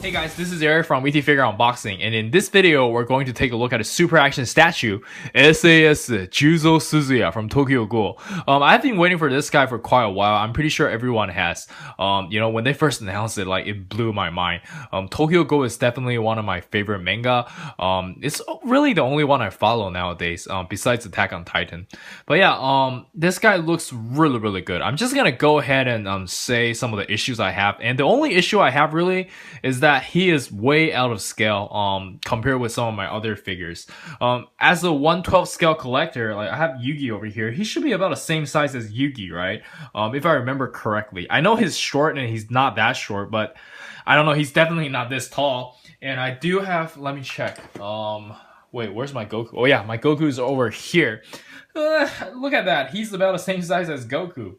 Hey guys, this is Eric from ET Figure Unboxing, and in this video, we're going to take a look at a super action statue, SAS Juuzou Suzuya from Tokyo Ghoul. I've been waiting for this guy for quite a while. I'm pretty sure everyone has. You know, when they first announced it, like, it blew my mind. Tokyo Ghoul is definitely one of my favorite manga. It's really the only one I follow nowadays, besides Attack on Titan. But yeah, this guy looks really good. I'm just gonna go ahead and say some of the issues I have, and the only issue I have really is that he is way out of scale compared with some of my other figures. As a 1/12 scale collector, like I have Yugi over here, he should be about the same size as Yugi, right? If I remember correctly. I know he's short and he's not that short, but I don't know, he's definitely not this tall. And I do have, let me check. Wait, where's my Goku? Oh yeah, my Goku's over here. Look at that, he's about the same size as Goku.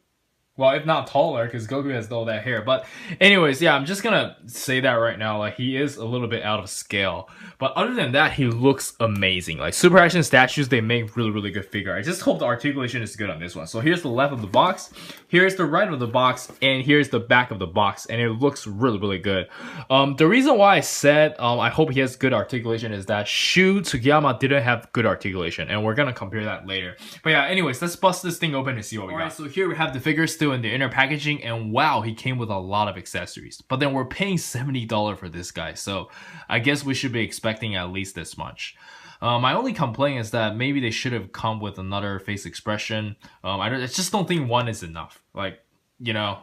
Well, if not taller, because Goku has all that hair. But anyways, yeah, I'm just gonna say that right now. Like, he is a little bit out of scale. But other than that, he looks amazing. Like, super action statues, they make really good figure. I just hope the articulation is good on this one. So here's the left of the box, here's the right of the box, and here's the back of the box. And it looks really good. The reason why I said I hope he has good articulation is that Shu Tsukiyama didn't have good articulation. And we're gonna compare that later. But yeah, anyways, let's bust this thing open and see what we got. Alright, so here we have the figure still in the inner packaging, and wow, he came with a lot of accessories. But then we're paying $70 for this guy, so I guess we should be expecting at least this much. My only complaint is that maybe they should have come with another face expression. I just don't think one is enough. Like, you know,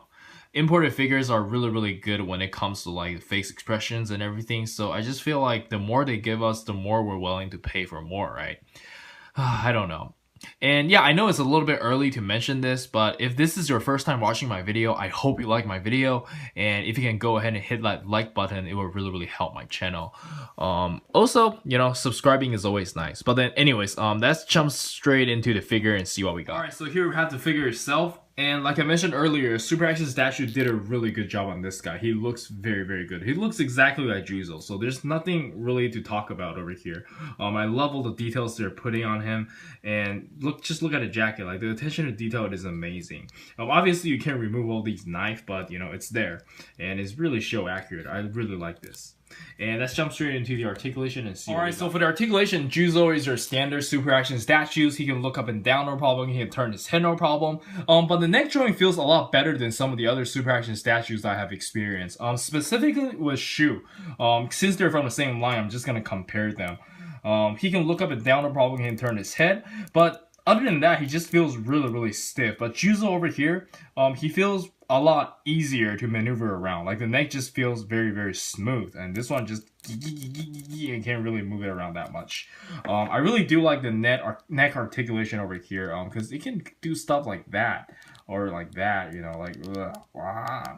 imported figures are really good when it comes to like face expressions and everything, so I just feel like the more they give us, the more we're willing to pay for more, right? I don't know. And yeah, I know it's a little bit early to mention this, but if this is your first time watching my video, I hope you like my video. And if you can go ahead and hit that like button, it will really help my channel. Also, you know, subscribing is always nice. But then anyways, let's jump straight into the figure and see what we got. Alright, so here we have the figure itself. And like I mentioned earlier, Super Action Statue did a really good job on this guy. He looks very good. He looks exactly like Juuzou, so there's nothing really to talk about over here. I love all the details they're putting on him, and just look at the jacket. Like, the attention to detail is amazing. Obviously you can't remove all these knives, but you know, it's there, and it's really show accurate. I really like this. And let's jump straight into the articulation and see. Alright, so for the articulation, Juuzou is your standard super action statues. He can look up and down no problem, he can turn his head no problem. But the neck joint feels a lot better than some of the other super action statues I have experienced. Specifically with Shu. Since they're from the same line, I'm just gonna compare them. He can look up and down no problem, he can turn his head, but other than that, he just feels really stiff. But Juuzou over here, he feels a lot easier to maneuver around. Like, the neck just feels very smooth, and this one just you can't really move it around that much. I really do like the neck articulation over here, because it can do stuff like that or like that, you know, like wow,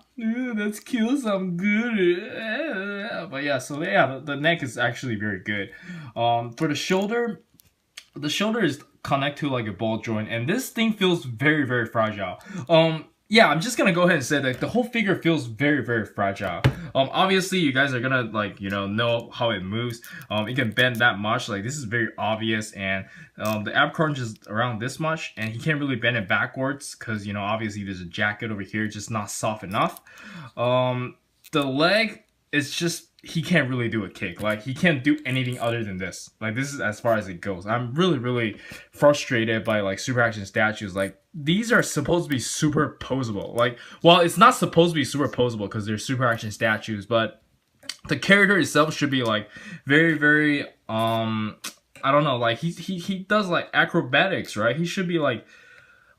that's kills some good. But yeah, so yeah, the neck is actually very good. For the shoulder is connect to like a ball joint, and this thing feels very fragile. Yeah, I'm just gonna go ahead and say that the whole figure feels very fragile. Obviously you guys are gonna, like, you know how it moves. It can bend that much, like this is very obvious, and the ab crunch is around this much, and he can't really bend it backwards because, you know, obviously there's a jacket over here, just not soft enough. The leg is just, he can't really do a kick. Like, he can't do anything other than this. Like, this is as far as it goes. I'm really frustrated by like super action statues. Like, these are supposed to be super posable. Like, well, it's not supposed to be super posable because they're super action statues, but the character itself should be like very I don't know, like he does like acrobatics, right? He should be like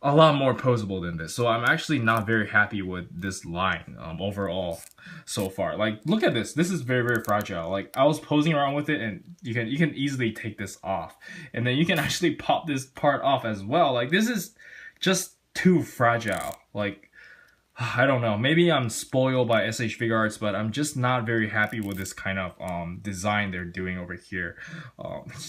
a lot more posable than this. So I'm actually not very happy with this line overall so far. Like, look at this. This is very fragile. Like, I was posing around with it, and you can easily take this off, and then you can actually pop this part off as well. Like, this is just too fragile. Like, I don't know, maybe I'm spoiled by SH Figure Arts, but I'm just not very happy with this kind of design they're doing over here.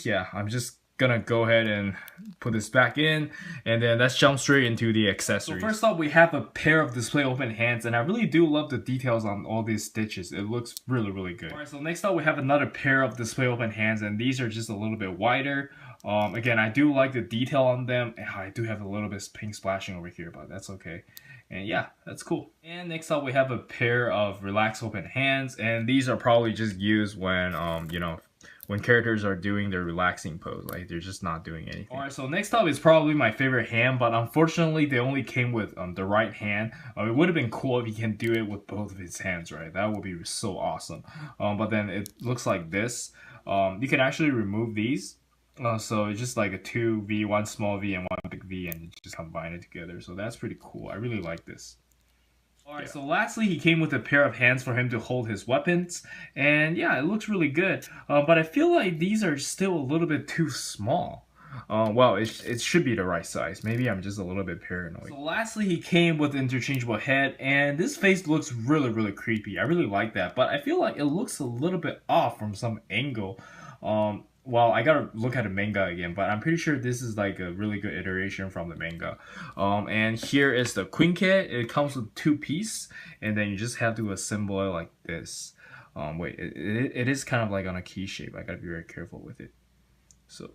Yeah, I'm just gonna go ahead and put this back in, and then let's jump straight into the accessories. So first up, we have a pair of display open hands, and I really do love the details on all these stitches. It looks really good. Alright, so next up we have another pair of display open hands, and these are just a little bit wider. Again, I do like the detail on them. I do have a little bit of pink splashing over here, but that's okay. And yeah, that's cool. And next up, we have a pair of relaxed open hands, and these are probably just used when you know, when characters are doing their relaxing pose, like they're just not doing anything. Alright, so next up is probably my favorite hand, but unfortunately they only came with the right hand. It would have been cool if he can do it with both of his hands, right? That would be so awesome. But then it looks like this. You can actually remove these. So it's just like a 2V, one small V and one big V, and you just combine it together. So that's pretty cool. I really like this. Alright, so lastly, he came with a pair of hands for him to hold his weapons. And yeah, it looks really good. But I feel like these are still a little bit too small. Well, it should be the right size. Maybe I'm just a little bit paranoid. So lastly, he came with interchangeable head. And this face looks really, really creepy. I really like that. But I feel like it looks a little bit off from some angle. Well, I gotta look at the manga again, but I'm pretty sure this is like a really good iteration from the manga. And here is the quinque. It comes with 2 pieces, and then you just have to assemble it like this. Wait, it is kind of like on a key shape. I gotta be very careful with it. So,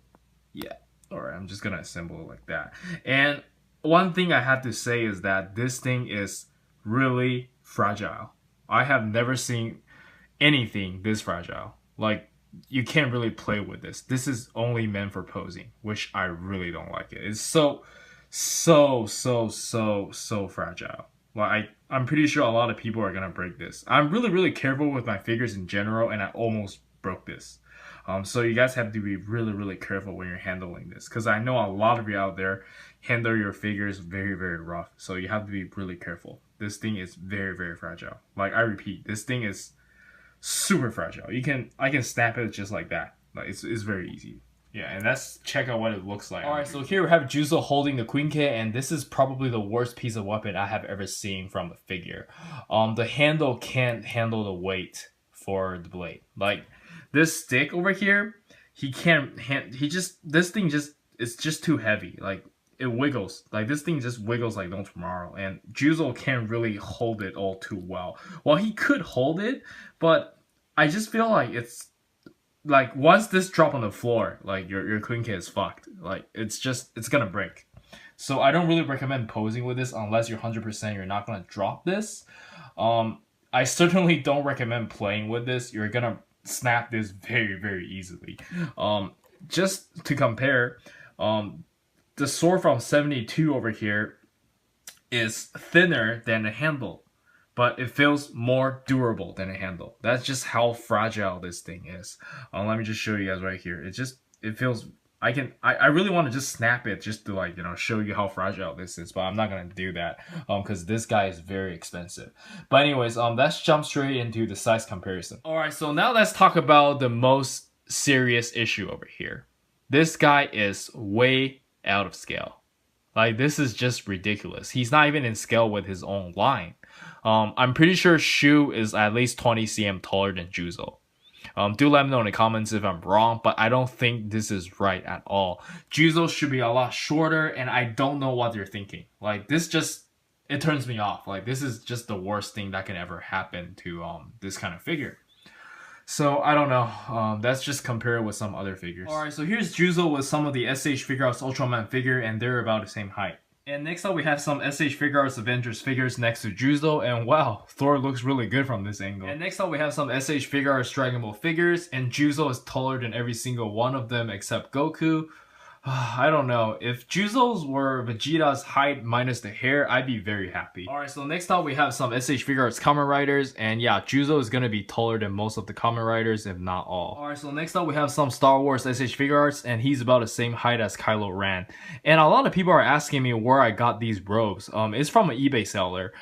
yeah. Alright, I'm just gonna assemble it like that. And one thing I have to say is that this thing is really fragile. I have never seen anything this fragile. Like, you can't really play with this. This is only meant for posing, which I really don't like it. It's so fragile. Well, I'm pretty sure a lot of people are gonna break this. I'm really careful with my figures in general, and I almost broke this. So you guys have to be really careful when you're handling this, because I know a lot of you out there handle your figures very rough. So you have to be really careful. This thing is very fragile. Like, I repeat, this thing is super fragile. I can snap it just like that. Like, it's very easy. Yeah, and let's check out what it looks like. Alright, so here we have Juuzou holding the quinque, and this is probably the worst piece of weapon I have ever seen from a figure. The handle can't handle the weight for the blade. Like, this stick over here, this thing it's just too heavy. Like, it wiggles. Like, this thing just wiggles like no tomorrow. And Juuzou can't really hold it all too well. Well, he could hold it, but I just feel like it's like, once this drop on the floor, like your quinque is fucked. Like, it's gonna break. So I don't really recommend posing with this unless you're 100% you're not gonna drop this. I certainly don't recommend playing with this. You're gonna snap this very easily. Just to compare, the sword from 72 over here is thinner than the handle, but it feels more durable than a handle. That's just how fragile this thing is. Let me just show you guys right here. It feels, I really want to just snap it just to, like, you know, show you how fragile this is, but I'm not gonna do that because this guy is very expensive. But anyways, let's jump straight into the size comparison. Alright, so now let's talk about the most serious issue over here. This guy is way out of scale. Like, this is just ridiculous. He's not even in scale with his own line. I'm pretty sure Shu is at least 20 cm taller than Juuzou. Do let me know in the comments if I'm wrong, but I don't think this is right at all. Juuzou should be a lot shorter, and I don't know what they're thinking. Like, this just, it turns me off. Like, this is just the worst thing that can ever happen to this kind of figure. So, I don't know. Let's just compare it with some other figures. Alright, so here's Juuzou with some of the SH Figuarts Ultraman figure, and they're about the same height. And next up we have some SH Figuarts Avengers figures next to Juuzou, and wow, Thor looks really good from this angle. And next up we have some SH Figuarts Dragon Ball figures, and Juuzou is taller than every single one of them except Goku. I don't know. If Juuzou's were Vegeta's height minus the hair, I'd be very happy. Alright, so next up we have some SH Figuarts Kamen Riders, and yeah, Juuzou is gonna be taller than most of the Kamen Riders, if not all. Alright, so next up we have some Star Wars SH Figuarts, and he's about the same height as Kylo Ren. And a lot of people are asking me where I got these robes. It's from an eBay seller.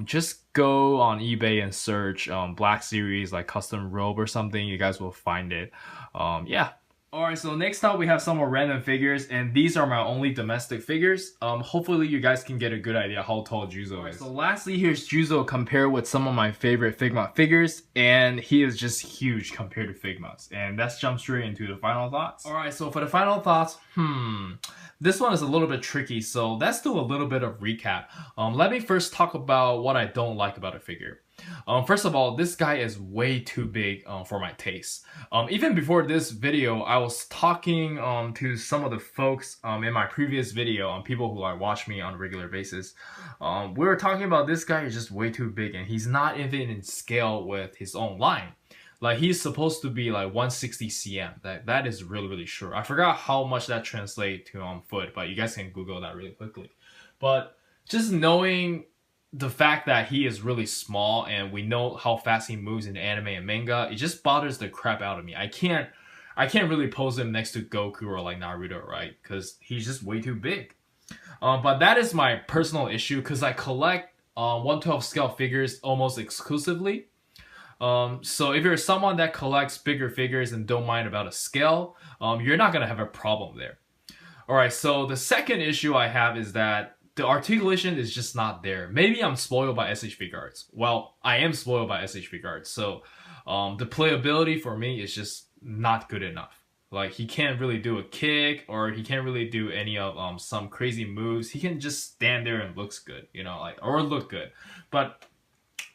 Just go on eBay and search Black Series, like custom robe or something, you guys will find it. Yeah. Alright, so next up we have some more random figures, and these are my only domestic figures. Hopefully you guys can get a good idea how tall Juuzou is. So lastly, here's Juuzou compared with some of my favorite Figma figures, and he is just huge compared to Figma's. And let's jump straight into the final thoughts. Alright, so for the final thoughts, this one is a little bit tricky, so let's do a little bit of recap. Let me first talk about what I don't like about a figure. First of all, this guy is way too big for my taste. Even before this video, I was talking to some of the folks in my previous video, people who watch me on a regular basis. We were talking about this guy is just way too big, and he's not even in scale with his own line. Like, he's supposed to be like 160 cm. That is really short. I forgot how much that translates to foot, but you guys can Google that really quickly. But just knowing the fact that he is really small and we know how fast he moves in anime and manga, it just bothers the crap out of me. I can't really pose him next to Goku or like Naruto, right? Because he's just way too big. But that is my personal issue because I collect 1/12 scale figures almost exclusively. So if you're someone that collects bigger figures and don't mind about a scale, you're not gonna have a problem there. Alright, so the second issue I have is that the articulation is just not there. Maybe I'm spoiled by SH Figuarts. Well, I am spoiled by SH Figuarts, so the playability for me is just not good enough. Like, he can't really do a kick, or he can't really do any of some crazy moves. He can just stand there and looks good, you know, like, or look good. But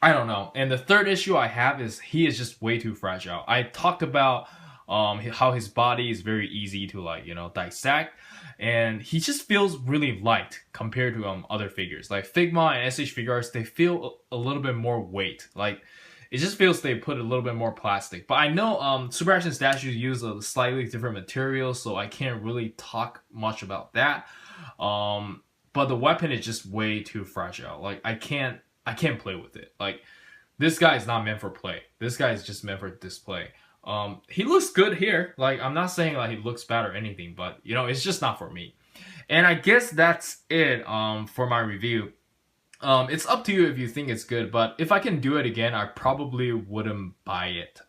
I don't know. And the third issue I have is he is just way too fragile. I talked about how his body is very easy to, like, you know, dissect, and he just feels really light compared to other figures. Like Figma and SH Figuarts, they feel a little bit more weight. Like, it just feels they put a little bit more plastic. But I know Super Action statues use a slightly different material, so I can't really talk much about that. But the weapon is just way too fragile. Like, I can't play with it. Like, this guy is not meant for play. This guy is just meant for display. He looks good here. Like, I'm not saying like he looks bad or anything, but you know, it's just not for me. And I guess that's it for my review. It's up to you if you think it's good, but if I can do it again, I probably wouldn't buy it.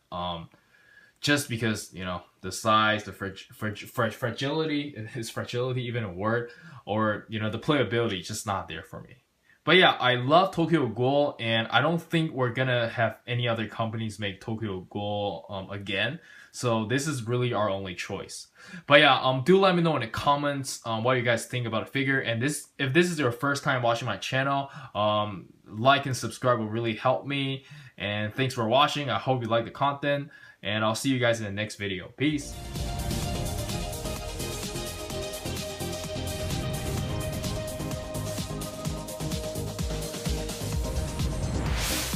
Just because, you know, the size, the fragility, is fragility even a word? Or, you know, the playability just not there for me. But yeah, I love Tokyo Ghoul, and I don't think we're gonna have any other companies make Tokyo Ghoul again. So this is really our only choice. But yeah, do let me know in the comments what you guys think about a figure. And if this is your first time watching my channel, like and subscribe will really help me. And thanks for watching. I hope you like the content, and I'll see you guys in the next video. Peace.